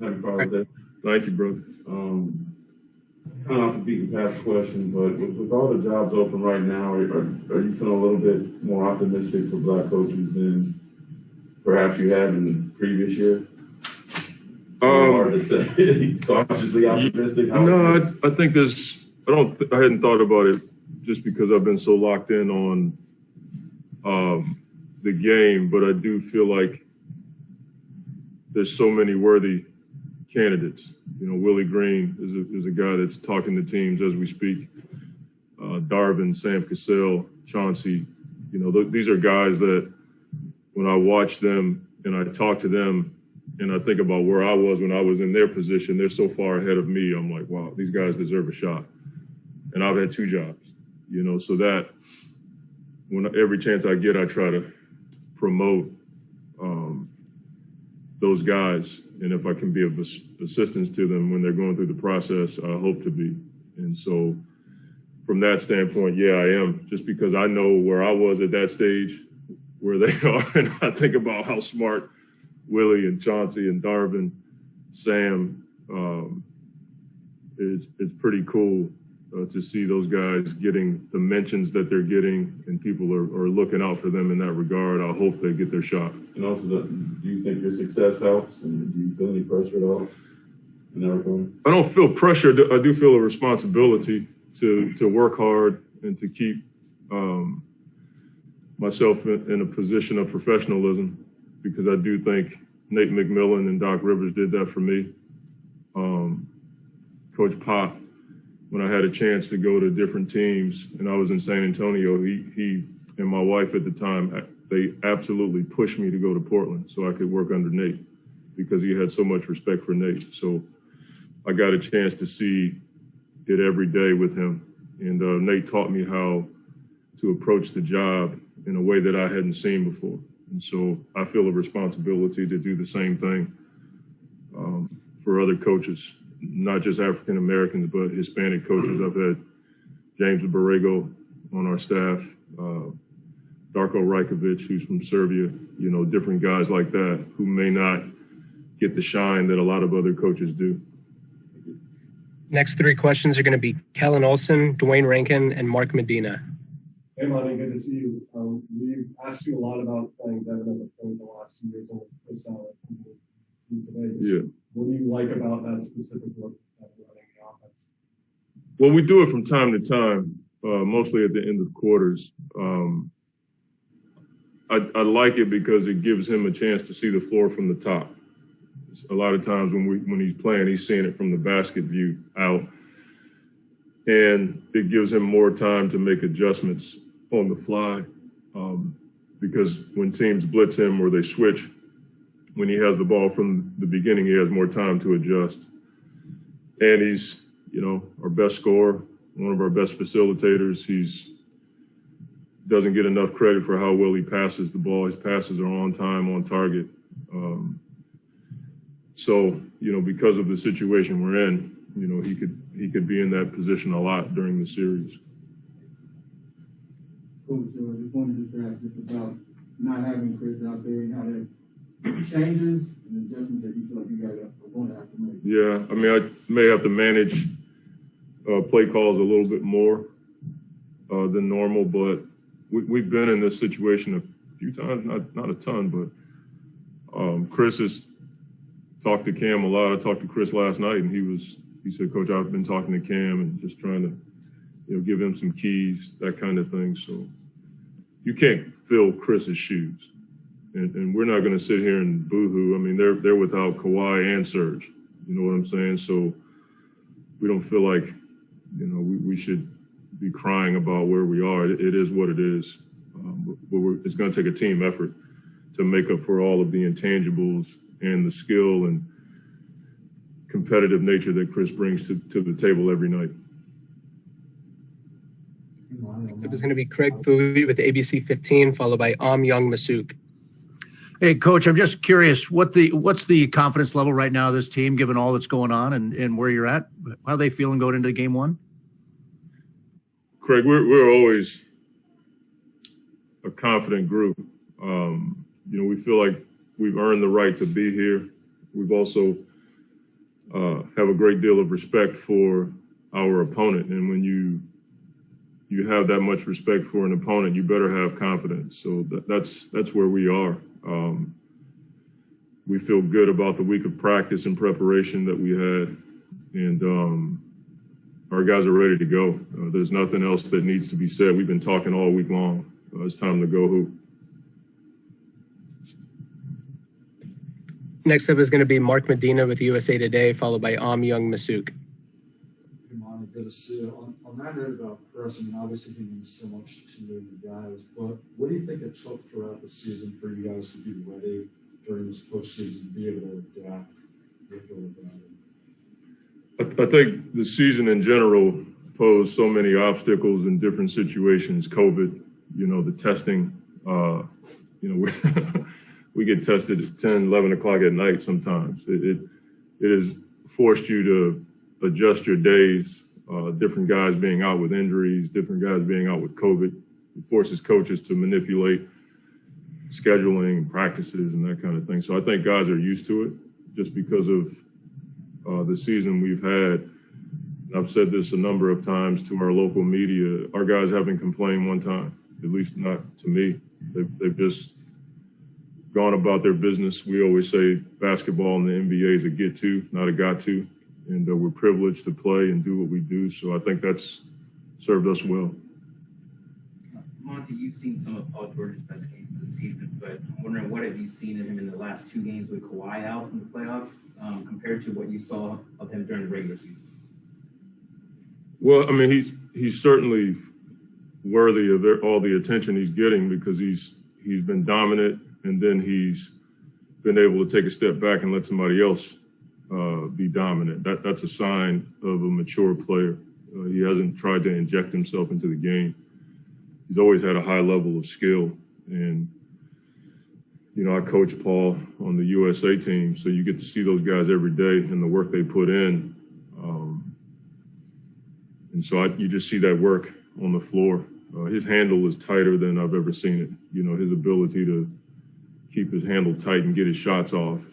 Happy Father's Day. Thank you, brother. Kind of off the beaten path question, but with all the jobs open right now, are you feeling a little bit more optimistic for Black coaches than perhaps you had in the previous year? Hard to say. Cautiously optimistic. No, I think there's. I hadn't thought about it just because I've been so locked in on the game, but I do feel like there's so many worthy candidates. You know, Willie Green is a guy that's talking to teams as we speak. Darvin, Sam Cassell, Chauncey. You know, these are guys that when I watch them and I talk to them and I think about where I was when I was in their position, they're so far ahead of me. I'm like, wow, these guys deserve a shot. And I've had 2 jobs, you know, so that when every chance I get, I try to promote those guys. And if I can be of assistance to them when they're going through the process, I hope to be. And so from that standpoint, yeah, I am, just because I know where I was at that stage, where they are. And I think about how smart Willie and Chauncey and Darvin, Sam, it's pretty cool to see those guys getting the mentions that they're getting, and people are looking out for them in that regard. I hope they get their shot. And also, do you think your success helps? And do you feel any pressure at all in that regard? I don't feel pressure. I do feel a responsibility to work hard and to keep myself in a position of professionalism, because I do think Nate McMillan and Doc Rivers did that for me. Coach Pop, when I had a chance to go to different teams and I was in San Antonio, he and my wife at the time, they absolutely pushed me to go to Portland so I could work under Nate, because he had so much respect for Nate. So I got a chance to see it every day with him. And Nate taught me how to approach the job in a way that I hadn't seen before. And so I feel a responsibility to do the same thing for other coaches, not just African Americans, but Hispanic coaches. I've had James Borrego on our staff, Darko Rajkovic, who's from Serbia, you know, different guys like that who may not get the shine that a lot of other coaches do. Next 3 questions are going to be Kellen Olson, Dwayne Rankin, and Mark Medina. Hey, Monty, good to see you. We've asked you a lot about playing Devin at the point the last 2 years on the side today. Yeah. What do you like about that specific look at running the offense? Well, we do it from time to time, mostly at the end of quarters. I like it because it gives him a chance to see the floor from the top. A lot of times when he's playing, he's seeing it from the basket view out, and it gives him more time to make adjustments on the fly, because when teams blitz him or they switch, when he has the ball from the beginning, he has more time to adjust. And he's, you know, our best scorer, one of our best facilitators. Doesn't get enough credit for how well he passes the ball. His passes are on time, on target. So, you know, because of the situation we're in, you know, he could be in that position a lot during the series. Coach, I just wanted to ask just about not having Chris out there and how that changes and adjustments that you feel like you guys are going to have to make. Yeah, I mean, I may have to manage play calls a little bit more than normal, but we've been in this situation a few times, not a ton, but Chris has talked to Cam a lot. I talked to Chris last night, and he said, Coach, I've been talking to Cam and just trying to, you know, give him some keys, that kind of thing. So you can't fill Chris's shoes. And we're not going to sit here and boo-hoo. I mean, they're without Kawhi and Serge. You know what I'm saying? So we don't feel like, you know, we should be crying about where we are. It is what it is. But it's going to take a team effort to make up for all of the intangibles and the skill and competitive nature that Chris brings to the table every night. It was going to be Craig Fouie with ABC 15, followed by Young Masook. Hey, Coach, I'm just curious, what's the confidence level right now of this team, given all that's going on and where you're at? How are they feeling going into game one? Craig, we're always a confident group. You know, we feel like we've earned the right to be here. We've also have a great deal of respect for our opponent. And when you have that much respect for an opponent, you better have confidence. So that's where we are. We feel good about the week of practice and preparation that we had, and our guys are ready to go. There's nothing else that needs to be said. We've been talking all week long. It's time to go hoop. Next up is going to be Mark Medina with USA Today, followed by Young Masuk. Good morning, good to see you. On that note about press, I mean, obviously he means so much to you guys, but what do you think it took throughout the season for you guys to be ready during this postseason to be able to adapt with I think the season in general posed so many obstacles in different situations. COVID, the testing, we get tested at 10, 11 o'clock at night sometimes. It has forced you to adjust your days, different guys being out with injuries, different guys being out with COVID. It forces coaches to manipulate scheduling and practices and that kind of thing. So I think guys are used to it just because of the season we've had. I've said this a number of times to our local media. Our guys haven't complained one time, at least not to me. They've just gone about their business. We always say basketball in the NBA is a get to, not a got to. And we're privileged to play and do what we do. So I think that's served us well. Monty, you've seen some of Paul George's best games this season, but I'm wondering, what have you seen of him in the last 2 games with Kawhi out in the playoffs compared to what you saw of him during the regular season? Well, I mean, he's certainly worthy of all the attention he's getting because he's been dominant, and then he's been able to take a step back and let somebody else be dominant. That's a sign of a mature player. He hasn't tried to inject himself into the game. He's always had a high level of skill. And, I coach Paul on the USA team, so you get to see those guys every day and the work they put in. And so you just see that work on the floor. His handle is tighter than I've ever seen it. His ability to keep his handle tight and get his shots off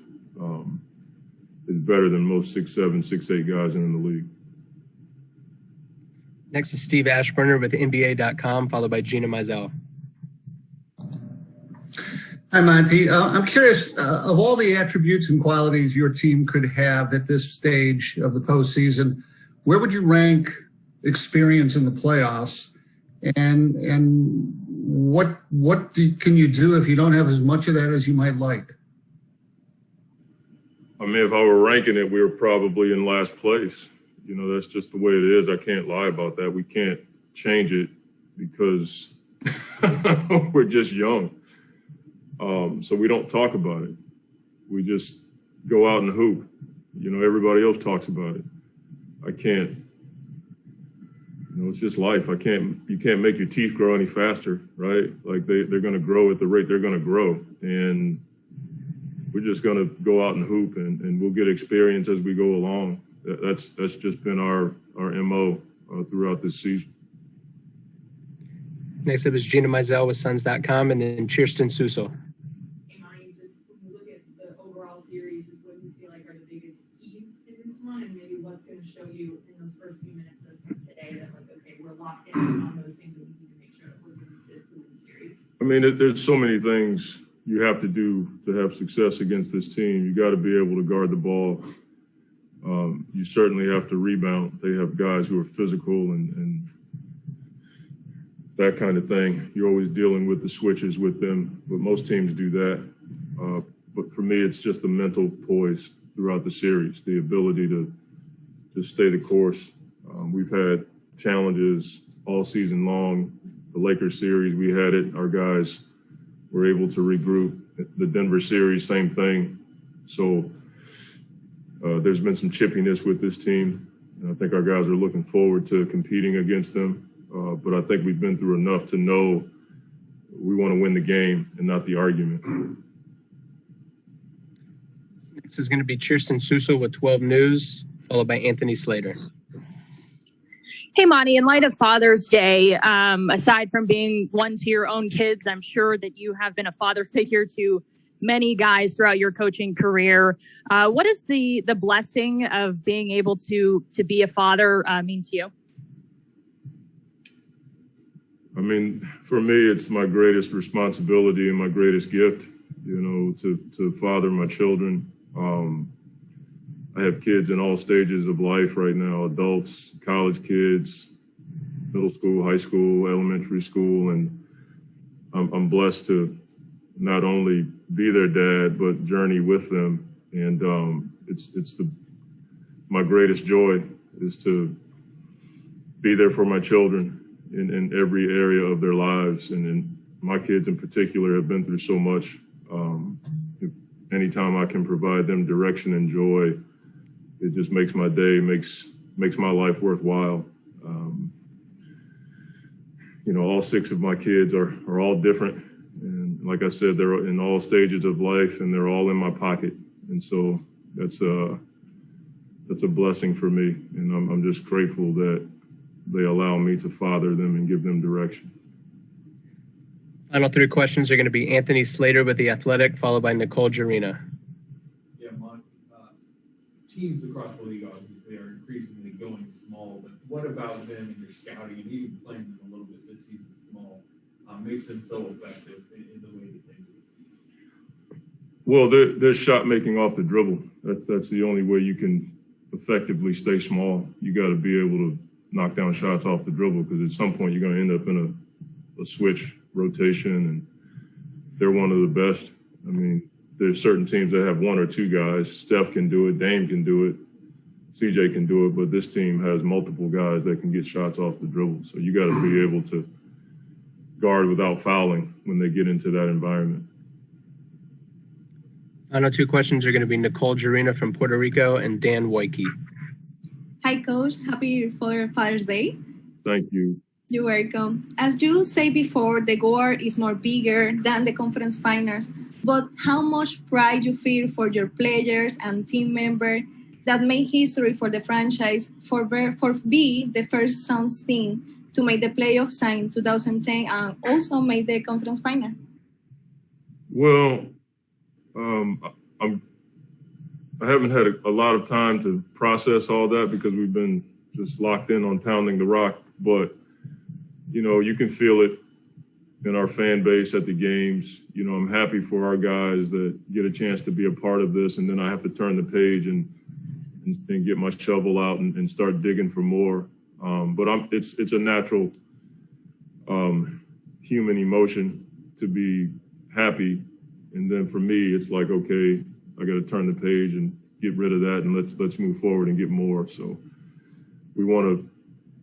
is better than most 6'7", 6'8" guys in the league. Next is Steve Ashburner with NBA.com, followed by Gina Mizell. Hi, Monty. I'm curious, of all the attributes and qualities your team could have at this stage of the postseason, where would you rank experience in the playoffs? And what can you do if you don't have as much of that as you might like? I mean, if I were ranking it, we were probably in last place. That's just the way it is. I can't lie about that. We can't change it because we're just young. So we don't talk about it. We just go out and hoop. Everybody else talks about it. I can't. It's just life. You can't make your teeth grow any faster, right? Like they're going to grow at the rate they're going to grow. And we're just going to go out and hoop and we'll get experience as we go along. That's just been our MO throughout this season. Next up is Gina Mizell with Suns.com, and then Kirsten Suso. Hey, Monty, just when you look at the overall series, just what do you feel like are the biggest keys in this one, and maybe what's going to show you in those first few minutes of today that, okay, we're locked in on those things that we need to make sure that we're going to win the series? I mean, there's so many things you have to do to have success against this team. You got to be able to guard the ball. You certainly have to rebound. They have guys who are physical and that kind of thing. You're always dealing with the switches with them, but most teams do that. But for me, it's just the mental poise throughout the series, the ability to stay the course. We've had challenges all season long. The Lakers series, we had it. Our guys were able to regroup. The Denver series, same thing. So there's been some chippiness with this team. And I think our guys are looking forward to competing against them. But I think we've been through enough to know we want to win the game and not the argument. Next is going to be Kirsten Suso with 12 News, followed by Anthony Slater. Hey, Monty, in light of Father's Day, aside from being one to your own kids, I'm sure that you have been a father figure to many guys throughout your coaching career. What does the blessing of being able to be a father mean to you? I mean, for me, it's my greatest responsibility and my greatest gift, to father my children. I have kids in all stages of life right now, adults, college kids, middle school, high school, elementary school, and I'm blessed to not only be their dad, but journey with them. And my greatest joy is to be there for my children in every area of their lives. And my kids in particular have been through so much. If anytime I can provide them direction and joy, it just makes my day, makes my life worthwhile. All 6 of my kids are all different. And like I said, they're in all stages of life and they're all in my pocket. And so that's a blessing for me. And I'm just grateful that they allow me to father them and give them direction. Final 3 questions are going to be Anthony Slater with The Athletic, followed by Nicole Jarina. Yeah, Monty, teams across the league obviously are increasingly going small, but what about them and your scouting and even playing them a little bit this season small makes them so effective in the way that they do? Well, they're shot making off the dribble. That's the only way you can effectively stay small. You got to be able to knock down shots off the dribble, because at some point you're going to end up in a switch rotation, and they're one of the best. I mean, there's certain teams that have 1 or 2 guys. Steph can do it, Dame can do it, CJ can do it, but this team has multiple guys that can get shots off the dribble. So you got to be able to guard without fouling when they get into that environment. Final 2 questions are going to be Nicole Jarina from Puerto Rico and Dan Woike. Hi, Coach. Happy Father's Day. Thank you. You're welcome. As you say before, the goal is more bigger than the conference finals, but how much pride you feel for your players and team members that made history for the franchise, for be the first Suns team to make the playoffs in 2010 and also made the conference final? Well, I haven't had a lot of time to process all that because we've been just locked in on pounding the rock. But, you can feel it in our fan base at the games. I'm happy for our guys that get a chance to be a part of this. And then I have to turn the page and get my shovel out and start digging for more. But it's a natural human emotion to be happy. And then for me, it's like, okay, I got to turn the page and get rid of that, and let's move forward and get more. So we want to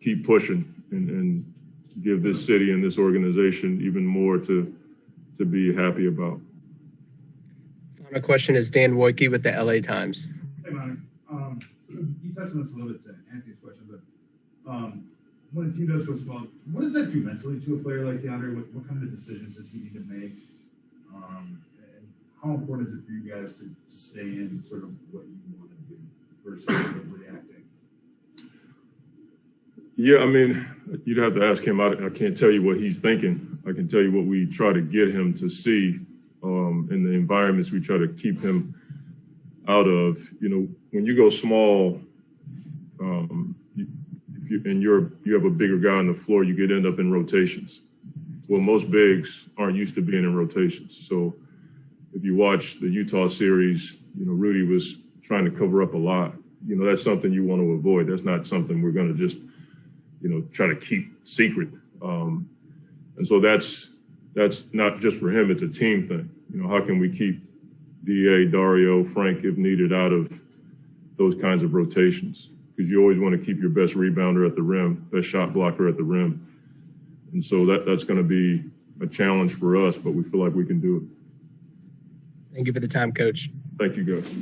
keep pushing and give this city and this organization even more to be happy about. Final question is Dan Woike with the LA Times. Hey, Monty. You touched on this a little bit to Anthony's question, but when a team does go small, what does that do mentally to a player like DeAndre? What kind of decisions does he need to make? And how important is it for you guys to stay in sort of what you want to do versus sort of reacting? Yeah, I mean, you'd have to ask him. I can't tell you what he's thinking. I can tell you what we try to get him to see in the environments we try to keep him out of. When you go small, if you have a bigger guy on the floor, you could end up in rotations. Well, most bigs aren't used to being in rotations. So if you watch the Utah series, Rudy was trying to cover up a lot. That's something you want to avoid. That's not something we're going to just, try to keep secret. And so that's not just for him, it's a team thing. How can we keep DA, Dario, Frank, if needed, out of those kinds of rotations? Because you always want to keep your best rebounder at the rim, best shot blocker at the rim. And so that's going to be a challenge for us, but we feel like we can do it. Thank you for the time, Coach. Thank you, guys.